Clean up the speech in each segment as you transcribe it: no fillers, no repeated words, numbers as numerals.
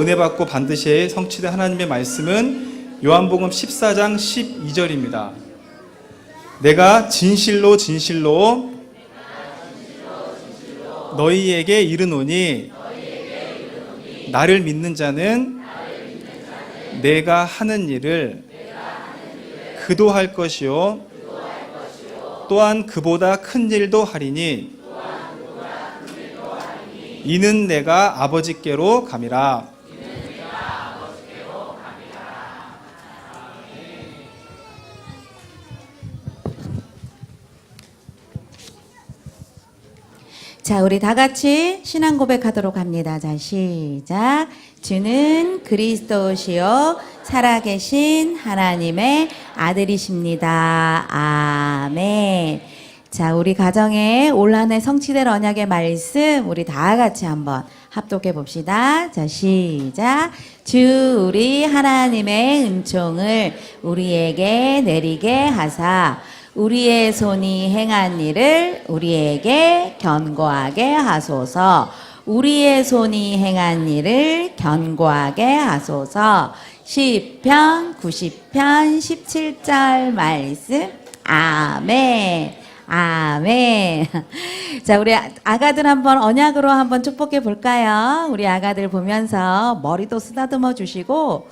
은혜 받고 반드시 성취된 하나님의 말씀은 요한복음 14장 12절입니다. 내가 진실로 진실로 너희에게 이르노니 나를 믿는 자는 내가 하는 일을 그도 할 것이요 또한 그보다 큰 일도 하리니 이는 내가 아버지께로 감이라. 자, 우리 다 같이 신앙 고백하도록 합니다. 자, 시작. 주는 그리스도시요 살아계신 하나님의 아들이십니다. 아멘. 자, 우리 가정에 올 한 해 성취될 언약의 말씀 우리 다 같이 한번 합독해 봅시다. 자, 시작. 주 우리 하나님의 은총을 우리에게 내리게 하사 우리의 손이 행한 일을 우리에게 견고하게 하소서. 우리의 손이 행한 일을 견고하게 하소서. 시편 90편 17절 말씀. 아멘. 아멘. 자, 우리 아가들 한번 언약으로 한번 축복해 볼까요? 우리 아가들 보면서 머리도 쓰다듬어 주시고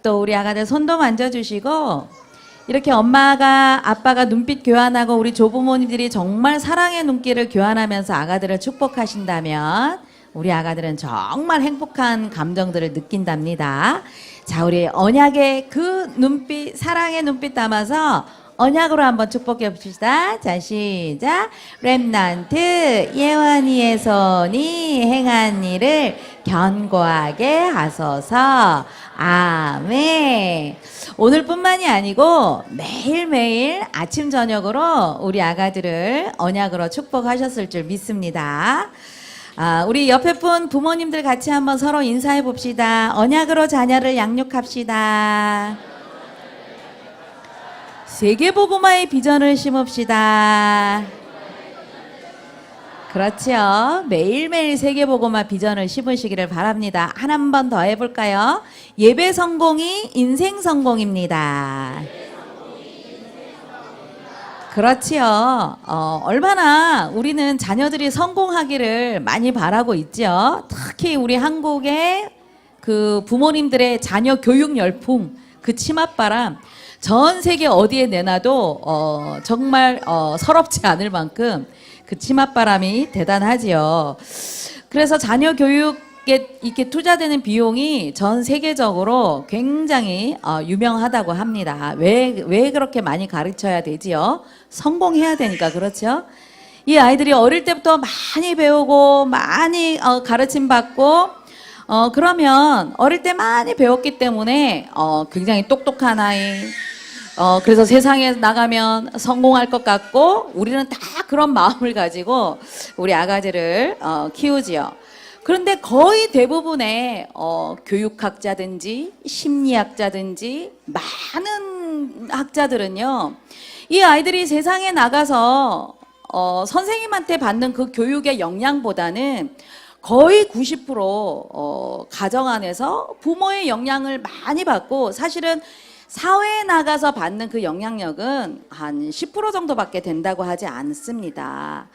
또 우리 아가들 손도 만져 주시고 이렇게 엄마가 아빠가 눈빛 교환하고 우리 조부모님들이 정말 사랑의 눈길을 교환하면서 아가들을 축복하신다면 우리 아가들은 정말 행복한 감정들을 느낀답니다. 자, 우리 언약의 그 눈빛, 사랑의 눈빛 담아서 언약으로 한번 축복해 봅시다. 자, 시작. 렘넌트 예원이의 손이 행한 일을 견고하게 하소서. 아멘. 오늘뿐만이 아니고 매일매일 아침 저녁으로 우리 아가들을 언약으로 축복하셨을 줄 믿습니다. 우리 옆에 분 부모님들 같이 한번 서로 인사해 봅시다. 언약으로 자녀를 양육합시다. 세계복음화의 비전을 심읍시다. 그렇죠. 매일매일 세계복음화 비전을 심으시기를 바랍니다. 한 번 더 해볼까요? 예배 성공이 인생 성공입니다. 그렇지요. 얼마나 우리는 자녀들이 성공하기를 많이 바라고 있죠. 특히 우리 한국의 그 부모님들의 자녀 교육 열풍, 그 치맛바람 전 세계 어디에 내놔도 정말 서럽지 않을 만큼 그 치맛바람이 대단하지요. 그래서 자녀 교육에 이렇게 투자되는 비용이 전 세계적으로 굉장히 유명하다고 합니다. 왜 그렇게 많이 가르쳐야 되지요? 성공해야 되니까 그렇죠? 이 아이들이 어릴 때부터 많이 배우고 많이 가르침 받고 그러면 어릴 때 많이 배웠기 때문에 굉장히 똑똑한 아이 그래서 세상에 나가면 성공할 것 같고 우리는 다 그런 마음을 가지고 우리 아가들을 키우지요. 그런데 거의 대부분의 교육학자든지 심리학자든지 많은 학자들은요, 이 아이들이 세상에 나가서 선생님한테 받는 그 교육의 영향보다는 거의 90% 가정 안에서 부모의 영향을 많이 받고 사실은 사회에 나가서 받는 그 영향력은 한 10% 정도밖에 된다고 하지 않습니다.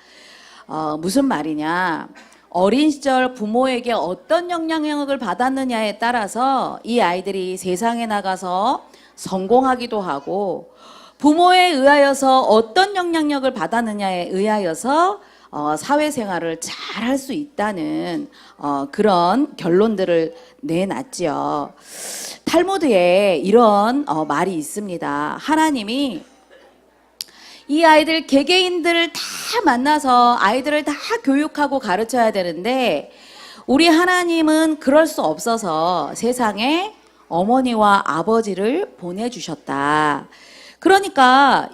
무슨 말이냐? 어린 시절 부모에게 어떤 영향력을 받았느냐에 따라서 이 아이들이 세상에 나가서 성공하기도 하고 부모에 의하여서 어떤 영향력을 받았느냐에 의하여서 사회생활을 잘 할 수 있다는 그런 결론들을 내놨지요. 탈무드에 이런 말이 있습니다. 하나님이 이 아이들 개개인들을 다 만나서 아이들을 다 교육하고 가르쳐야 되는데 우리 하나님은 그럴 수 없어서 세상에 어머니와 아버지를 보내주셨다. 그러니까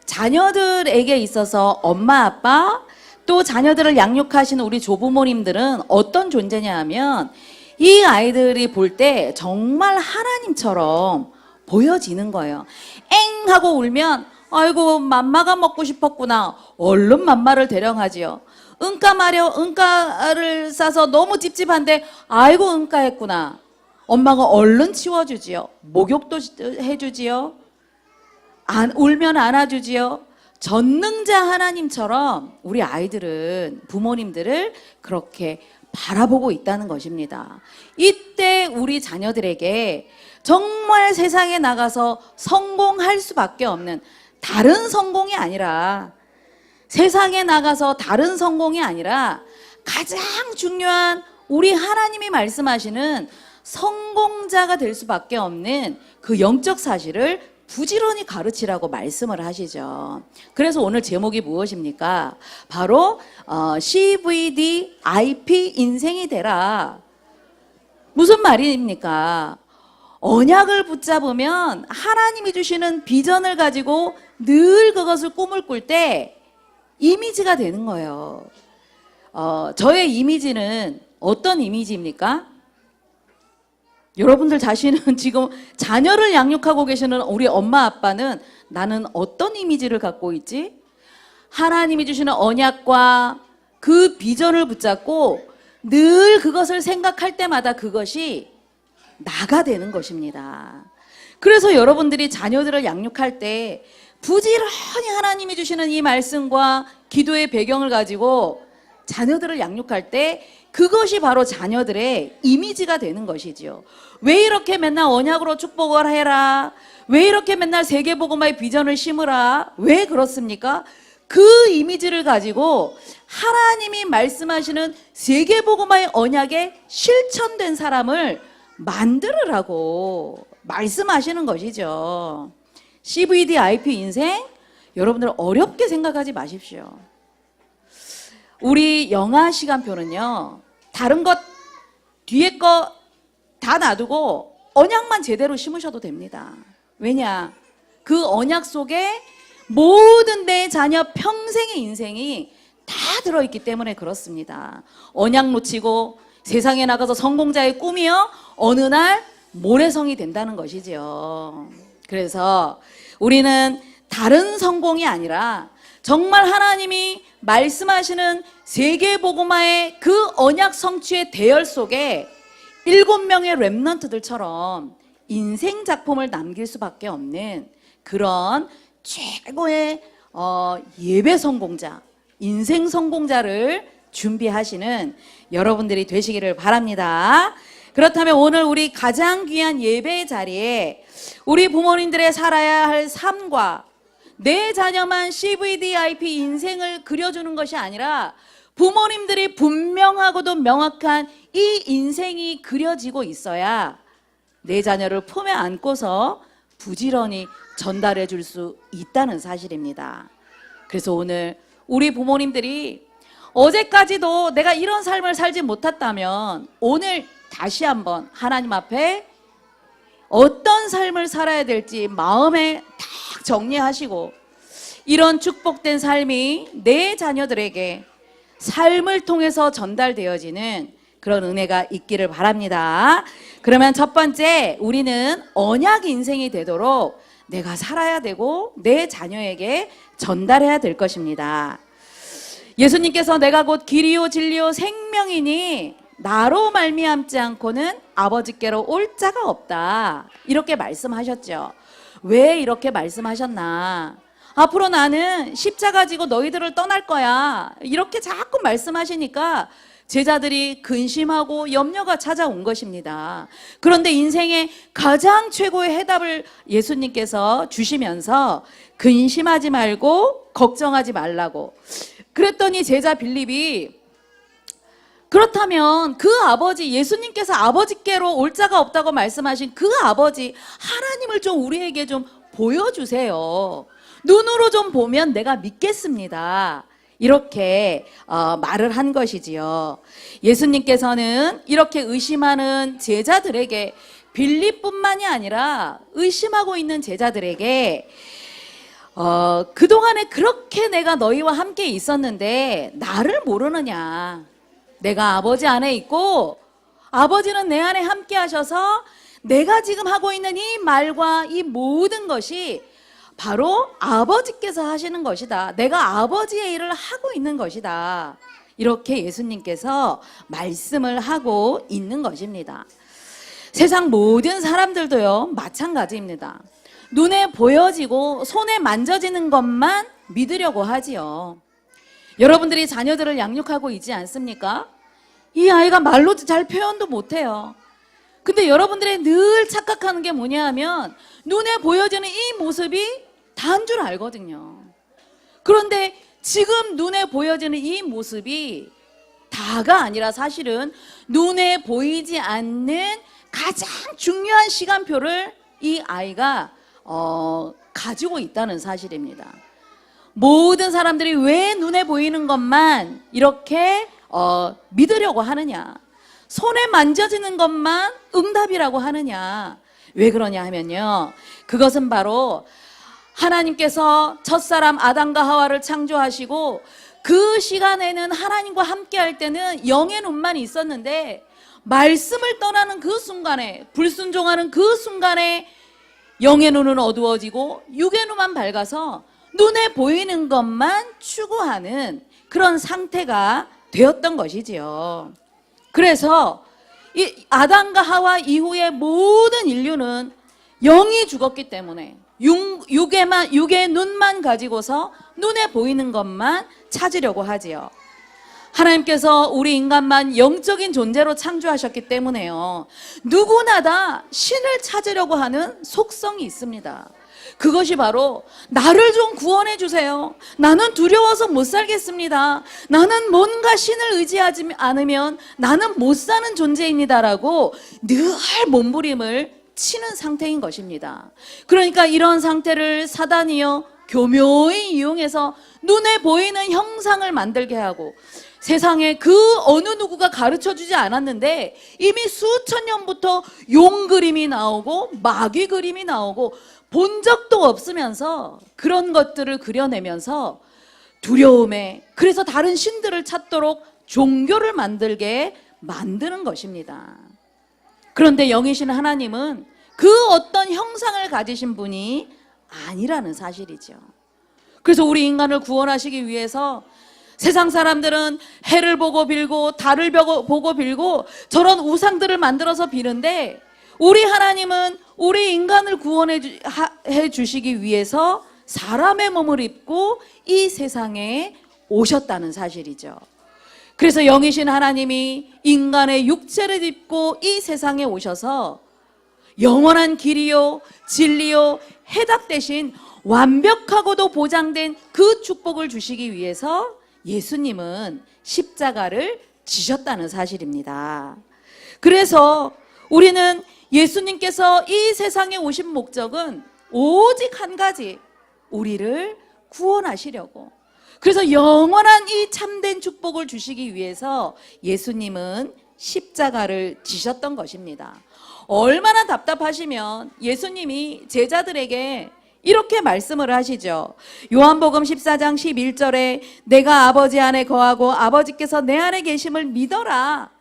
자녀들에게 있어서 엄마 아빠 또 자녀들을 양육하시는 우리 조부모님들은 어떤 존재냐 하면 이 아이들이 볼 때 정말 하나님처럼 보여지는 거예요. 엥 하고 울면 아이고 맘마가 먹고 싶었구나. 얼른 맘마를 대령하지요. 은가 마려 은가를 싸서 너무 찝찝한데 아이고 은가했구나. 엄마가 얼른 치워주지요. 목욕도 해주지요. 울면 안아주지요. 전능자 하나님처럼 우리 아이들은 부모님들을 그렇게 바라보고 있다는 것입니다. 이때 우리 자녀들에게 정말 세상에 나가서 성공할 수밖에 없는, 다른 성공이 아니라, 세상에 나가서 다른 성공이 아니라 가장 중요한 우리 하나님이 말씀하시는 성공자가 될 수밖에 없는 그 영적 사실을 부지런히 가르치라고 말씀을 하시죠. 그래서 오늘 제목이 무엇입니까? 바로 CVD IP 인생이 되라. 무슨 말입니까? 언약을 붙잡으면 하나님이 주시는 비전을 가지고 늘 그것을 꿈을 꿀 때 이미지가 되는 거예요. 저의 이미지는 어떤 이미지입니까? 여러분들 자신은 지금 자녀를 양육하고 계시는 우리 엄마 아빠는 나는 어떤 이미지를 갖고 있지? 하나님이 주시는 언약과 그 비전을 붙잡고 늘 그것을 생각할 때마다 그것이 나가 되는 것입니다. 그래서 여러분들이 자녀들을 양육할 때 부지런히 하나님이 주시는 이 말씀과 기도의 배경을 가지고 자녀들을 양육할 때 그것이 바로 자녀들의 이미지가 되는 것이지요. 왜 이렇게 맨날 언약으로 축복을 해라? 왜 이렇게 맨날 세계복음화의 비전을 심으라? 왜 그렇습니까? 그 이미지를 가지고 하나님이 말씀하시는 세계복음화의 언약에 실천된 사람을 만들으라고 말씀하시는 것이죠. CVD IP 인생, 여러분들 어렵게 생각하지 마십시오. 우리 영아 시간표는요, 다른 것 뒤에 거 다 놔두고 언약만 제대로 심으셔도 됩니다. 왜냐? 그 언약 속에 모든 내 자녀 평생의 인생이 다 들어있기 때문에 그렇습니다. 언약 놓치고 세상에 나가서 성공자의 꿈이요, 어느 날 모래성이 된다는 것이지요. 그래서 우리는 다른 성공이 아니라 정말 하나님이 말씀하시는 세계복음화의 그 언약 성취의 대열 속에 7명의 렘넌트들처럼 인생 작품을 남길 수밖에 없는 그런 최고의 예배 성공자, 인생 성공자를 준비하시는 여러분들이 되시기를 바랍니다. 그렇다면 오늘 우리 가장 귀한 예배의 자리에 우리 부모님들의 살아야 할 삶과 내 자녀만 CVD IP 인생을 그려주는 것이 아니라 부모님들이 분명하고도 명확한 이 인생이 그려지고 있어야 내 자녀를 품에 안고서 부지런히 전달해 줄 수 있다는 사실입니다. 그래서 오늘 우리 부모님들이 어제까지도 내가 이런 삶을 살지 못했다면 오늘 다시 한번 하나님 앞에 어떤 삶을 살아야 될지 마음에 딱 정리하시고 이런 축복된 삶이 내 자녀들에게 삶을 통해서 전달되어지는 그런 은혜가 있기를 바랍니다. 그러면 첫 번째, 우리는 언약 인생이 되도록 내가 살아야 되고 내 자녀에게 전달해야 될 것입니다. 예수님께서 내가 곧 길이요 진리요 생명이니 나로 말미암지 않고는 아버지께로 올 자가 없다, 이렇게 말씀하셨죠. 왜 이렇게 말씀하셨나? 앞으로 나는 십자가 지고 너희들을 떠날 거야, 이렇게 자꾸 말씀하시니까 제자들이 근심하고 염려가 찾아온 것입니다. 그런데 인생의 가장 최고의 해답을 예수님께서 주시면서 근심하지 말고 걱정하지 말라고 그랬더니 제자 빌립이 그렇다면 그 아버지, 예수님께서 아버지께로 올 자가 없다고 말씀하신 그 아버지 하나님을 좀 우리에게 좀 보여주세요. 눈으로 좀 보면 내가 믿겠습니다. 이렇게 말을 한 것이지요. 예수님께서는 이렇게 의심하는 제자들에게, 빌립뿐만이 아니라 의심하고 있는 제자들에게 그동안에 그렇게 내가 너희와 함께 있었는데 나를 모르느냐? 내가 아버지 안에 있고 아버지는 내 안에 함께 하셔서 내가 지금 하고 있는 이 말과 이 모든 것이 바로 아버지께서 하시는 것이다. 내가 아버지의 일을 하고 있는 것이다. 이렇게 예수님께서 말씀을 하고 있는 것입니다. 세상 모든 사람들도요, 마찬가지입니다. 눈에 보여지고 손에 만져지는 것만 믿으려고 하지요. 여러분들이 자녀들을 양육하고 있지 않습니까? 이 아이가 말로 잘 표현도 못해요. 근데 여러분들이 늘 착각하는 게 뭐냐 하면 눈에 보여지는 이 모습이 다인 줄 알거든요. 그런데 지금 눈에 보여지는 이 모습이 다가 아니라 사실은 눈에 보이지 않는 가장 중요한 시간표를 이 아이가 가지고 있다는 사실입니다. 모든 사람들이 왜 눈에 보이는 것만 이렇게 믿으려고 하느냐, 손에 만져지는 것만 응답이라고 하느냐, 왜 그러냐 하면요, 그것은 바로 하나님께서 첫사람 아담과 하와를 창조하시고 그 시간에는 하나님과 함께 할 때는 영의 눈만 있었는데 말씀을 떠나는 그 순간에, 불순종하는 그 순간에 영의 눈은 어두워지고 육의 눈만 밝아서 눈에 보이는 것만 추구하는 그런 상태가 되었던 것이지요. 그래서 이 아담과 하와 이후의 모든 인류는 영이 죽었기 때문에 육의 눈만 가지고서 눈에 보이는 것만 찾으려고 하지요. 하나님께서 우리 인간만 영적인 존재로 창조하셨기 때문에요, 누구나 다 신을 찾으려고 하는 속성이 있습니다. 그것이 바로 나를 좀 구원해 주세요. 나는 두려워서 못 살겠습니다. 나는 뭔가 신을 의지하지 않으면 나는 못 사는 존재입니다라고 늘 몸부림을 치는 상태인 것입니다. 그러니까 이런 상태를 사단이요 교묘히 이용해서 눈에 보이는 형상을 만들게 하고, 세상에 그 어느 누구가 가르쳐주지 않았는데 이미 수천 년부터 용 그림이 나오고 마귀 그림이 나오고 본 적도 없으면서 그런 것들을 그려내면서 두려움에, 그래서 다른 신들을 찾도록 종교를 만들게 만드는 것입니다. 그런데 영이신 하나님은 그 어떤 형상을 가지신 분이 아니라는 사실이죠. 그래서 우리 인간을 구원하시기 위해서 세상 사람들은 해를 보고 빌고 달을 보고 빌고 저런 우상들을 만들어서 비는데, 우리 하나님은 우리 인간을 구원해 주시기 위해서 사람의 몸을 입고 이 세상에 오셨다는 사실이죠. 그래서 영이신 하나님이 인간의 육체를 입고 이 세상에 오셔서 영원한 길이요 진리요 해답 대신 완벽하고도 보장된 그 축복을 주시기 위해서 예수님은 십자가를 지셨다는 사실입니다. 그래서 우리는 예수님께서 이 세상에 오신 목적은 오직 한 가지, 우리를 구원하시려고. 그래서 영원한 이 참된 축복을 주시기 위해서 예수님은 십자가를 지셨던 것입니다. 얼마나 답답하시면 예수님이 제자들에게 이렇게 말씀을 하시죠. 요한복음 14장 11절에 내가 아버지 안에 거하고 아버지께서 내 안에 계심을 믿어라.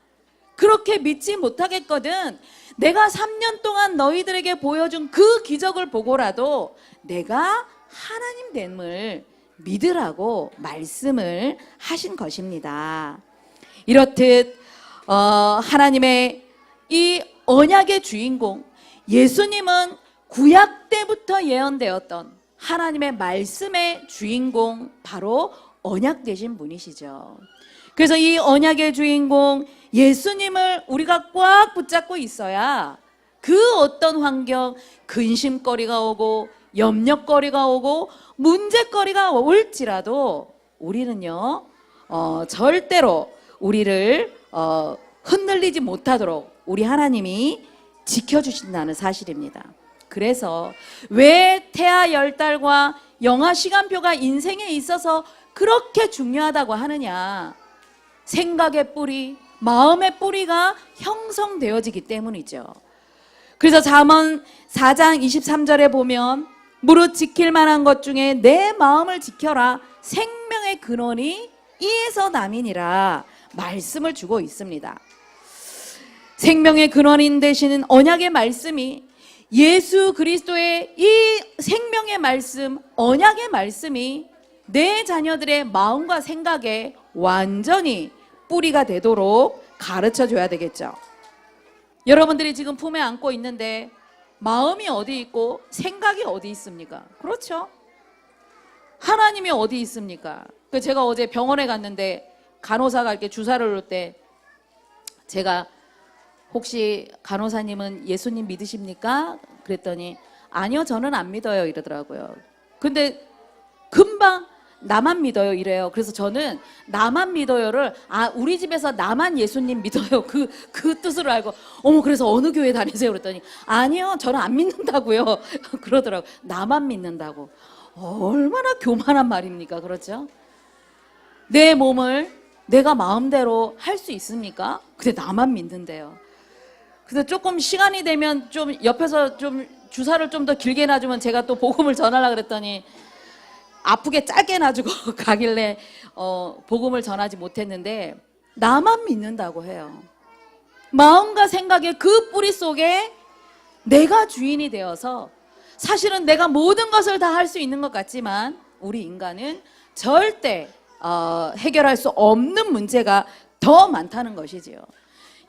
그렇게 믿지 못하겠거든 내가 3년 동안 너희들에게 보여준 그 기적을 보고라도 내가 하나님 됨을 믿으라고 말씀을 하신 것입니다. 이렇듯 하나님의 이 언약의 주인공 예수님은 구약 때부터 예언되었던 하나님의 말씀의 주인공, 바로 언약 되신 분이시죠. 그래서 이 언약의 주인공 예수님을 우리가 꽉 붙잡고 있어야 그 어떤 환경, 근심거리가 오고 염려거리가 오고 문제거리가 올지라도 우리는요 절대로 우리를 흔들리지 못하도록 우리 하나님이 지켜주신다는 사실입니다. 그래서 왜 태아 10달과 영아 시간표가 인생에 있어서 그렇게 중요하다고 하느냐, 생각의 뿌리, 마음의 뿌리가 형성되어지기 때문이죠. 그래서 잠언 4장 23절에 보면 무릇 지킬 만한 것 중에 내 마음을 지켜라, 생명의 근원이 이에서 남이니라 말씀을 주고 있습니다. 생명의 근원인 되시는 언약의 말씀이, 예수 그리스도의 이 생명의 말씀, 언약의 말씀이 내 자녀들의 마음과 생각에 완전히 뿌리가 되도록 가르쳐 줘야 되겠죠. 여러분들이 지금 품에 안고 있는데 마음이 어디 있고 생각이 어디 있습니까? 그렇죠? 하나님이 어디 있습니까? 제가 어제 병원에 갔는데 간호사가 이렇게 주사를 놓을 때 제가 혹시 간호사님은 예수님 믿으십니까? 그랬더니 아니요, 저는 안 믿어요 이러더라고요. 근데 금방 나만 믿어요 이래요. 그래서 저는 나만 믿어요를 우리 집에서 나만 예수님 믿어요 그 뜻으로 알고 어머 그래서 어느 교회 다니세요? 그랬더니 아니요, 저는 안 믿는다고요 그러더라고요. 나만 믿는다고. 얼마나 교만한 말입니까? 그렇죠? 내 몸을 내가 마음대로 할 수 있습니까? 근데 나만 믿는데요. 그래서 조금 시간이 되면 좀 옆에서 좀 주사를 좀 더 길게 놔주면 제가 또 복음을 전하려고 그랬더니 아프게 짧게 놔주고 가길래 복음을 전하지 못했는데 나만 믿는다고 해요. 마음과 생각의 그 뿌리 속에 내가 주인이 되어서 사실은 내가 모든 것을 다 할 수 있는 것 같지만 우리 인간은 절대 해결할 수 없는 문제가 더 많다는 것이지요.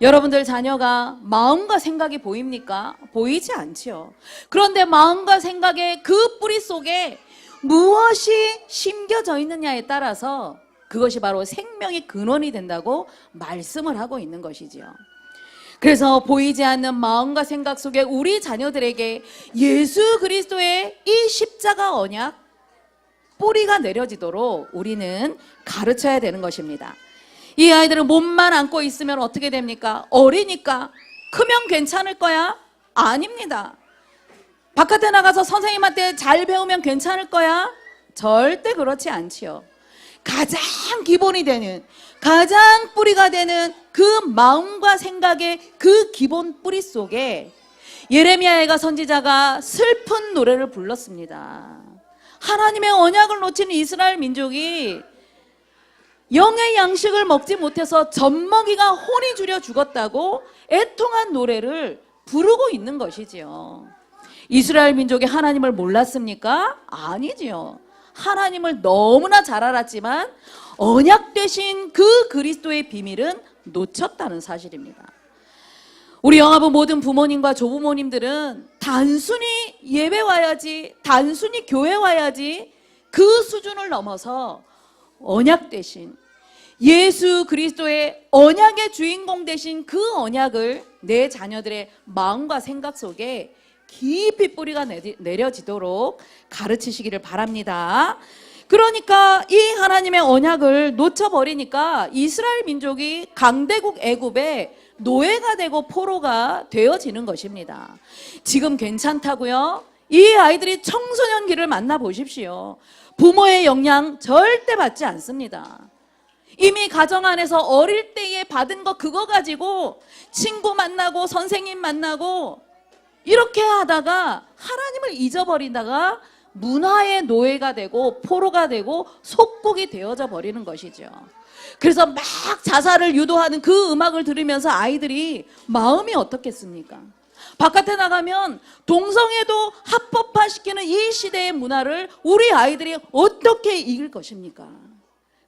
여러분들 자녀가 마음과 생각이 보입니까? 보이지 않지요. 그런데 마음과 생각의 그 뿌리 속에 무엇이 심겨져 있느냐에 따라서 그것이 바로 생명의 근원이 된다고 말씀을 하고 있는 것이지요. 그래서 보이지 않는 마음과 생각 속에 우리 자녀들에게 예수 그리스도의 이 십자가 언약 뿌리가 내려지도록 우리는 가르쳐야 되는 것입니다. 이 아이들은 몸만 안고 있으면 어떻게 됩니까? 어리니까 크면 괜찮을 거야? 아닙니다. 바깥에 나가서 선생님한테 잘 배우면 괜찮을 거야? 절대 그렇지 않지요. 가장 기본이 되는, 가장 뿌리가 되는 그 마음과 생각의 그 기본 뿌리 속에 예레미야가 선지자가 슬픈 노래를 불렀습니다. 하나님의 언약을 놓친 이스라엘 민족이 영의 양식을 먹지 못해서 젖먹이가 혼이 주려 죽었다고 애통한 노래를 부르고 있는 것이지요. 이스라엘 민족이 하나님을 몰랐습니까? 아니지요. 하나님을 너무나 잘 알았지만 언약 되신 그 그리스도의 비밀은 놓쳤다는 사실입니다. 우리 영화부 모든 부모님과 조부모님들은 단순히 예배 와야지, 단순히 교회 와야지 그 수준을 넘어서 언약 되신 예수 그리스도의 언약의 주인공 되신 그 언약을 내 자녀들의 마음과 생각 속에 깊이 뿌리가 내려지도록 가르치시기를 바랍니다. 그러니까 이 하나님의 언약을 놓쳐버리니까 이스라엘 민족이 강대국 애굽의 노예가 되고 포로가 되어지는 것입니다. 지금 괜찮다고요? 이 아이들이 청소년기를 만나보십시오. 부모의 영향 절대 받지 않습니다. 이미 가정 안에서 어릴 때에 받은 거 그거 가지고 친구 만나고 선생님 만나고 이렇게 하다가 하나님을 잊어버리다가 문화의 노예가 되고 포로가 되고 속국이 되어져 버리는 것이죠. 그래서 막 자살을 유도하는 그 음악을 들으면서 아이들이 마음이 어떻겠습니까? 바깥에 나가면 동성애도 합법화시키는 이 시대의 문화를 우리 아이들이 어떻게 이길 것입니까?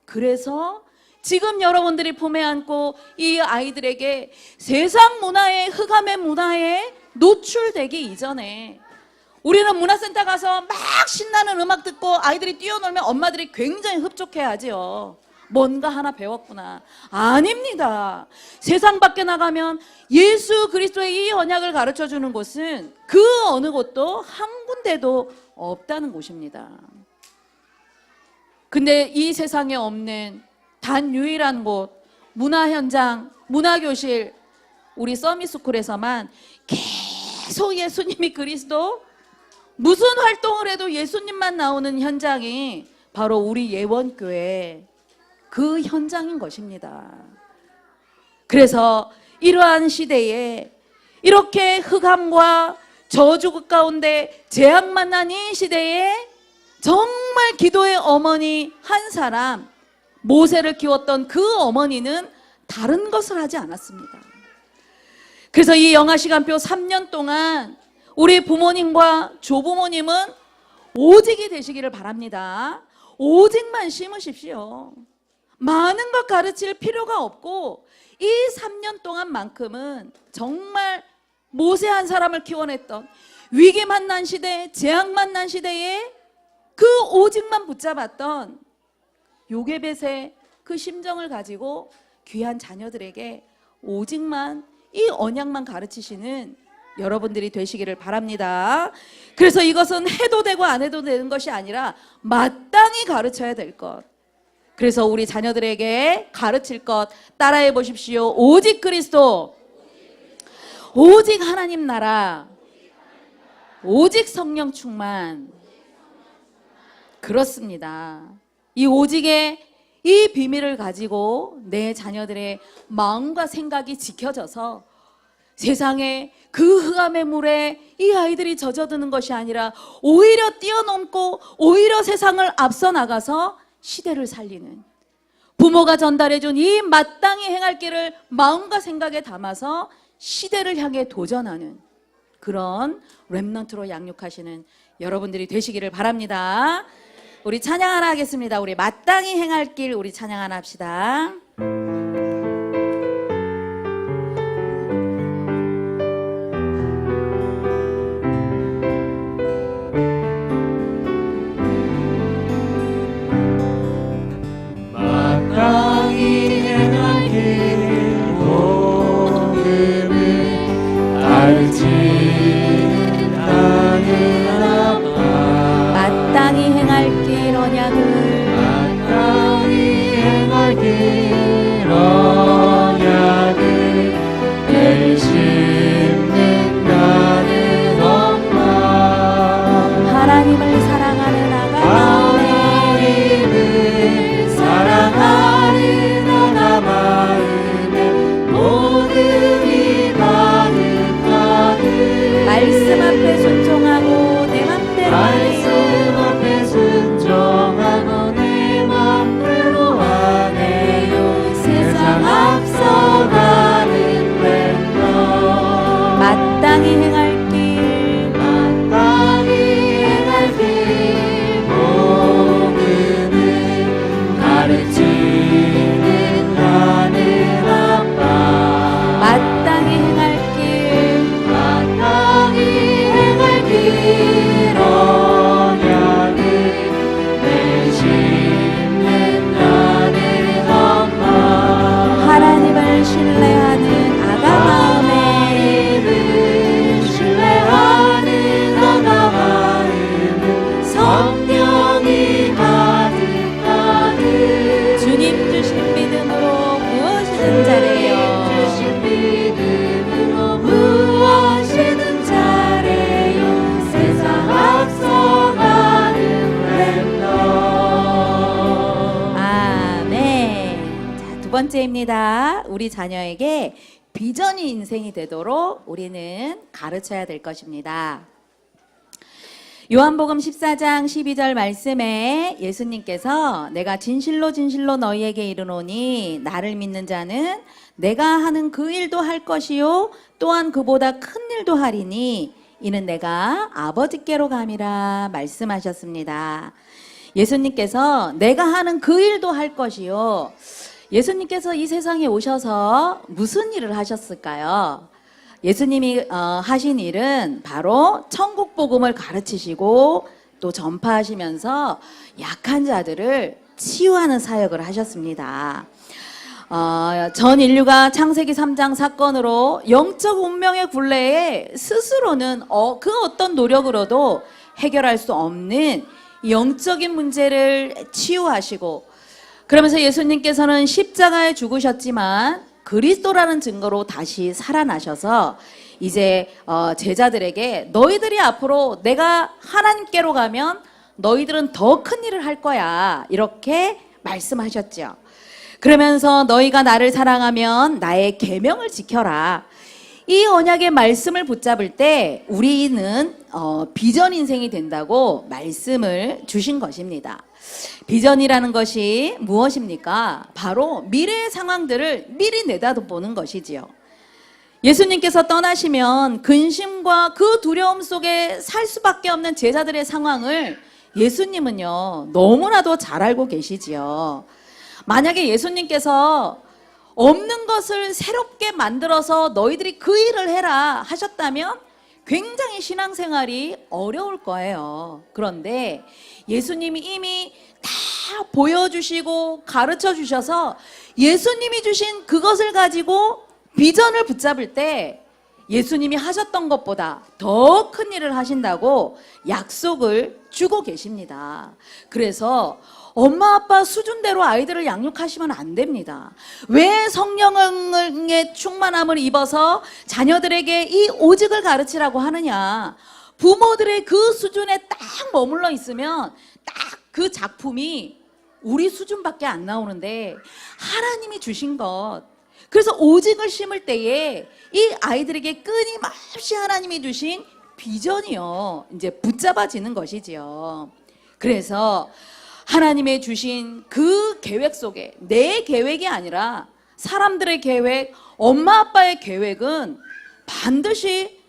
그래서 지금 여러분들이 품에 안고 이 아이들에게 세상 문화에, 흑암의 문화에 노출되기 이전에 우리는 문화센터 가서 막 신나는 음악 듣고 아이들이 뛰어놀면 엄마들이 굉장히 흡족해하지요. 뭔가 하나 배웠구나. 아닙니다. 세상 밖에 나가면 예수 그리스도의 이 언약을 가르쳐주는 곳은 그 어느 곳도 한 군데도 없다는 곳입니다. 근데 이 세상에 없는 단 유일한 곳, 문화 현장, 문화교실, 우리 서밋스쿨에서만 계속 예수님이 그리스도, 무슨 활동을 해도 예수님만 나오는 현장이 바로 우리 예원교회 그 현장인 것입니다. 그래서 이러한 시대에 이렇게 흑암과 저주 가운데 재앙 만난 이 시대에 정말 기도의 어머니 한 사람, 모세를 키웠던 그 어머니는 다른 것을 하지 않았습니다. 그래서 이 영아 시간표 3년 동안 우리 부모님과 조부모님은 오직이 되시기를 바랍니다. 오직만 심으십시오. 많은 것 가르칠 필요가 없고 이 3년 동안만큼은 정말 모세 한 사람을 키워냈던, 위기 만난 시대, 재앙 만난 시대에 그 오직만 붙잡았던 요게벳의 그 심정을 가지고 귀한 자녀들에게 오직만, 이 언약만 가르치시는 여러분들이 되시기를 바랍니다. 그래서 이것은 해도 되고 안 해도 되는 것이 아니라 마땅히 가르쳐야 될 것. 그래서 우리 자녀들에게 가르칠 것 따라해 보십시오. 오직 그리스도, 오직 하나님 나라, 오직 성령 충만. 그렇습니다. 이 오직의 이 비밀을 가지고 내 자녀들의 마음과 생각이 지켜져서 세상에 그 흑암의 물에 이 아이들이 젖어드는 것이 아니라 오히려 뛰어넘고 오히려 세상을 앞서 나가서 시대를 살리는, 부모가 전달해준 이 마땅히 행할 길을 마음과 생각에 담아서 시대를 향해 도전하는 그런 렘넌트로 양육하시는 여러분들이 되시기를 바랍니다. 우리 찬양 하나 하겠습니다. 우리 마땅히 행할 길, 우리 찬양 하나 합시다. 마땅히 행할 길 복음을 알지는 나는 아빠. 마땅히 행할 길 언약을, 마땅히 행할 길 언약을 열심는 나는 엄마. 하나님을 사랑하는 아가 하나님을 사랑하는 아가 마음에 모든 가득하듯 말씀 앞에 순종하고 내 맘대로 말씀 앞에 순종하고 내 맘대로 하네요. 세상 앞서가는 렘넌트. 마땅히 행할 길, 마땅히 행할 길 복음을 가르치는 나는 아빠. 마땅히 행할 길, 마땅히 행할 길 언약을 내심는 나는 엄마. 하나님을 신뢰하는 아가 마음에 하나님을 신뢰하는 아가 마음은 성령이 가득하듯 주님 주신 믿음으로 무엇이든 잘해요. 주신 믿음으로 무엇이든 잘해요. 세상 앞서가는 렘넌트. 아멘. 자, 두 번째입니다. 우리 자녀에게 비전이 인생이 되도록 우리는 가르쳐야 될 것입니다. 요한복음 14장 12절 말씀에 예수님께서 내가 진실로 진실로 너희에게 이르노니 나를 믿는 자는 내가 하는 그 일도 할 것이요 또한 그보다 큰 일도 하리니 이는 내가 아버지께로 감이라 말씀하셨습니다. 예수님께서 내가 하는 그 일도 할 것이요. 예수님께서 이 세상에 오셔서 무슨 일을 하셨을까요? 예수님이 하신 일은 바로 천국 복음을 가르치시고 또 전파하시면서 약한 자들을 치유하는 사역을 하셨습니다. 전 인류가 창세기 3장 사건으로 영적 운명의 굴레에 스스로는 그 어떤 노력으로도 해결할 수 없는 영적인 문제를 치유하시고, 그러면서 예수님께서는 십자가에 죽으셨지만 그리스도라는 증거로 다시 살아나셔서 이제 제자들에게 너희들이 앞으로 내가 하나님께로 가면 너희들은 더 큰 일을 할 거야, 이렇게 말씀하셨죠. 그러면서 너희가 나를 사랑하면 나의 계명을 지켜라. 이 언약의 말씀을 붙잡을 때 우리는 비전 인생이 된다고 말씀을 주신 것입니다. 비전이라는 것이 무엇입니까? 바로 미래의 상황들을 미리 내다보는 것이지요. 예수님께서 떠나시면 근심과 그 두려움 속에 살 수밖에 없는 제자들의 상황을 예수님은요, 너무나도 잘 알고 계시지요. 만약에 예수님께서 없는 것을 새롭게 만들어서 너희들이 그 일을 해라 하셨다면 굉장히 신앙생활이 어려울 거예요. 그런데 예수님이 이미 다 보여주시고 가르쳐 주셔서 예수님이 주신 그것을 가지고 비전을 붙잡을 때 예수님이 하셨던 것보다 더 큰 일을 하신다고 약속을 주고 계십니다. 그래서 엄마 아빠 수준대로 아이들을 양육하시면 안 됩니다. 왜 성령의 충만함을 입어서 자녀들에게 이 오직을 가르치라고 하느냐? 부모들의 그 수준에 딱 머물러 있으면 딱 그 작품이 우리 수준밖에 안 나오는데 하나님이 주신 것, 그래서 오직을 심을 때에 이 아이들에게 끊임없이 하나님이 주신 비전이요, 이제 붙잡아지는 것이지요. 그래서 하나님의 주신 그 계획 속에 내 계획이 아니라 사람들의 계획, 엄마 아빠의 계획은 반드시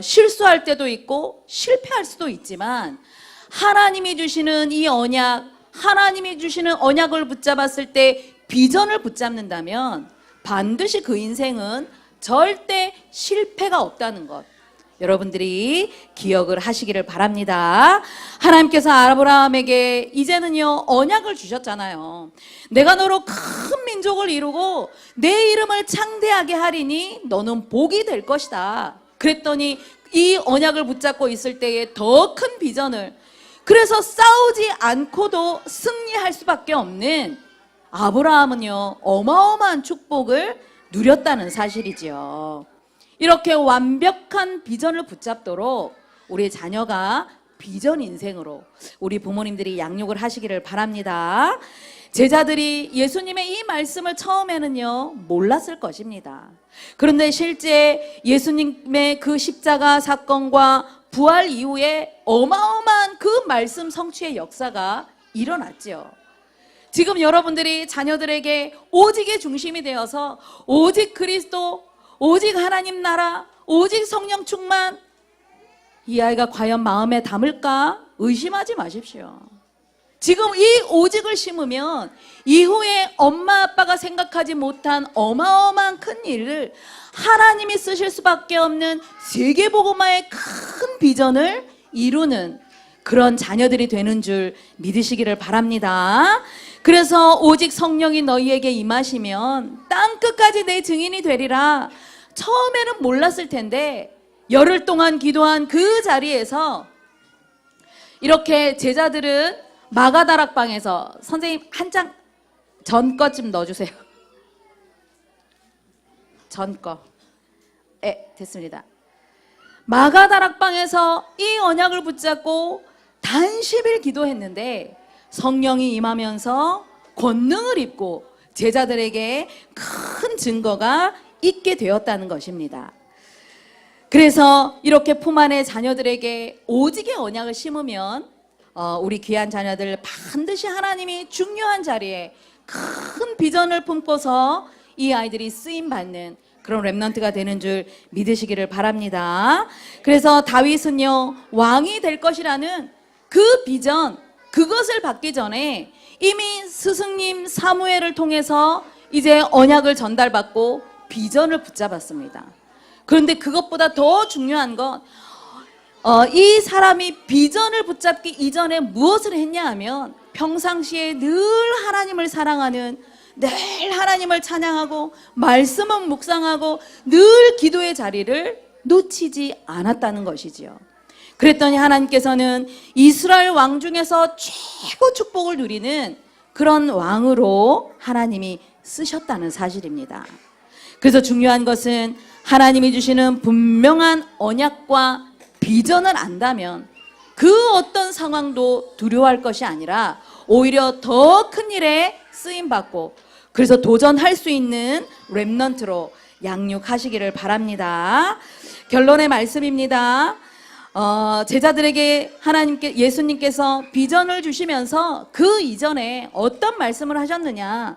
실수할 때도 있고 실패할 수도 있지만 하나님이 주시는 이 언약, 하나님이 주시는 언약을 붙잡았을 때 비전을 붙잡는다면 반드시 그 인생은 절대 실패가 없다는 것, 여러분들이 기억을 하시기를 바랍니다. 하나님께서 아브라함에게 이제는요 언약을 주셨잖아요. 내가 너로 큰 민족을 이루고 내 이름을 창대하게 하리니 너는 복이 될 것이다. 그랬더니 이 언약을 붙잡고 있을 때에 더 큰 비전을, 그래서 싸우지 않고도 승리할 수밖에 없는 아브라함은요 어마어마한 축복을 누렸다는 사실이지요. 이렇게 완벽한 비전을 붙잡도록 우리 자녀가 비전 인생으로 우리 부모님들이 양육을 하시기를 바랍니다. 제자들이 예수님의 이 말씀을 처음에는요 몰랐을 것입니다. 그런데 실제 예수님의 그 십자가 사건과 부활 이후에 어마어마한 그 말씀 성취의 역사가 일어났죠. 지금 여러분들이 자녀들에게 오직의 중심이 되어서 오직 그리스도, 오직 하나님 나라, 오직 성령 충만, 이 아이가 과연 마음에 담을까 의심하지 마십시오. 지금 이 오직을 심으면 이후에 엄마 아빠가 생각하지 못한 어마어마한 큰 일을 하나님이 쓰실 수밖에 없는 세계복음화의 큰 비전을 이루는 그런 자녀들이 되는 줄 믿으시기를 바랍니다. 그래서 오직 성령이 너희에게 임하시면 땅끝까지 내 증인이 되리라. 처음에는 몰랐을 텐데 열흘 동안 기도한 그 자리에서 이렇게 제자들은 마가다락방에서, 선생님 한 장 전 거 좀 넣어주세요. 전 거. 네, 됐습니다. 마가다락방에서 이 언약을 붙잡고 단 10일 기도했는데 성령이 임하면서 권능을 입고 제자들에게 큰 증거가 있게 되었다는 것입니다. 그래서 이렇게 품 안에 자녀들에게 오직의 언약을 심으면 우리 귀한 자녀들 반드시 하나님이 중요한 자리에 큰 비전을 품고서 이 아이들이 쓰임받는 그런 렘넌트가 되는 줄 믿으시기를 바랍니다. 그래서 다윗은요 왕이 될 것이라는 그 비전, 그것을 받기 전에 이미 스승님 사무엘을 통해서 이제 언약을 전달받고 비전을 붙잡았습니다. 그런데 그것보다 더 중요한 건 이 사람이 비전을 붙잡기 이전에 무엇을 했냐 하면 평상시에 늘 하나님을 사랑하는, 늘 하나님을 찬양하고 말씀은 묵상하고 늘 기도의 자리를 놓치지 않았다는 것이지요. 그랬더니 하나님께서는 이스라엘 왕 중에서 최고 축복을 누리는 그런 왕으로 하나님이 쓰셨다는 사실입니다. 그래서 중요한 것은 하나님이 주시는 분명한 언약과 비전을 안다면 그 어떤 상황도 두려워할 것이 아니라 오히려 더 큰 일에 쓰임받고 그래서 도전할 수 있는 렘넌트로 양육하시기를 바랍니다. 결론의 말씀입니다. 제자들에게 예수님께서 비전을 주시면서 그 이전에 어떤 말씀을 하셨느냐,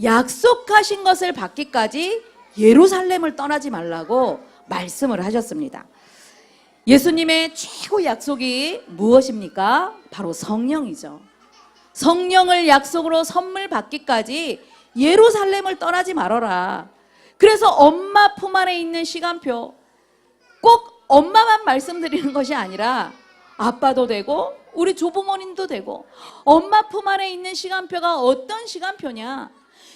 약속하신 것을 받기까지 예루살렘을 떠나지 말라고 말씀을 하셨습니다. 예수님의 최고 약속이 무엇입니까? 바로 성령이죠. 성령을 약속으로 선물 받기까지 예루살렘을 떠나지 말아라. 그래서 엄마 품 안에 있는 시간표, 꼭 엄마만 말씀드리는 것이 아니라 아빠도 되고 우리 조부모님도 되고, 엄마 품 안에 있는 시간표가 어떤 시간표냐?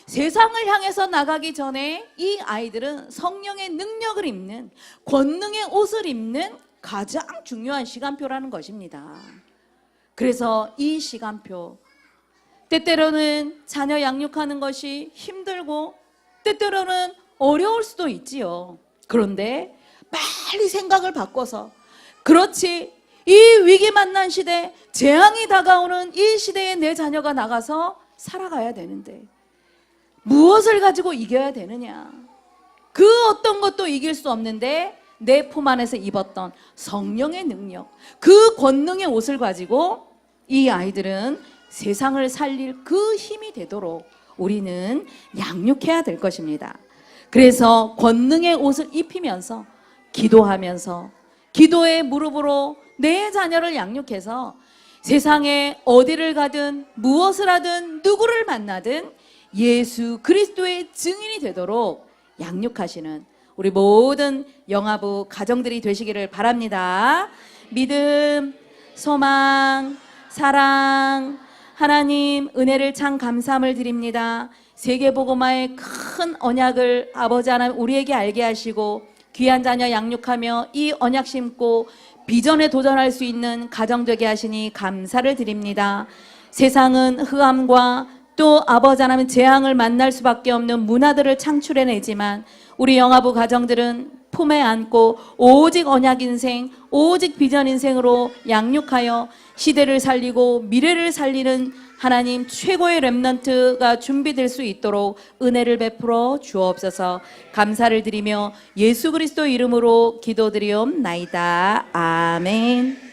세상을 향해서 나가기 전에 이 아이들은 성령의 능력을 입는, 권능의 옷을 입는 가장 중요한 시간표라는 것입니다. 그래서 이 시간표, 때때로는 자녀 양육하는 것이 힘들고 때때로는 어려울 수도 있지요. 그런데 빨리 생각을 바꿔서, 그렇지, 이 위기 만난 시대, 재앙이 다가오는 이 시대에 내 자녀가 나가서 살아가야 되는데 무엇을 가지고 이겨야 되느냐? 그 어떤 것도 이길 수 없는데 내 품 안에서 입었던 성령의 능력, 그 권능의 옷을 가지고 이 아이들은 세상을 살릴 그 힘이 되도록 우리는 양육해야 될 것입니다. 그래서 권능의 옷을 입히면서 기도하면서, 기도의 무릎으로 내 자녀를 양육해서 세상에 어디를 가든 무엇을 하든 누구를 만나든 예수 그리스도의 증인이 되도록 양육하시는 우리 모든 영아부 가정들이 되시기를 바랍니다. 믿음, 소망, 사랑, 하나님 은혜를 참 감사함을 드립니다. 세계복음화의 큰 언약을 아버지 하나님 우리에게 알게 하시고 귀한 자녀 양육하며 이 언약 심고 비전에 도전할 수 있는 가정 되게 하시니 감사를 드립니다. 세상은 흑암과 또 아버지 하나님 재앙을 만날 수밖에 없는 문화들을 창출해내지만 우리 영아부 가정들은 품에 안고 오직 언약 인생, 오직 비전 인생으로 양육하여 시대를 살리고 미래를 살리는 하나님 최고의 렘넌트가 준비될 수 있도록 은혜를 베풀어 주옵소서. 감사를 드리며 예수 그리스도 이름으로 기도드리옵나이다. 아멘.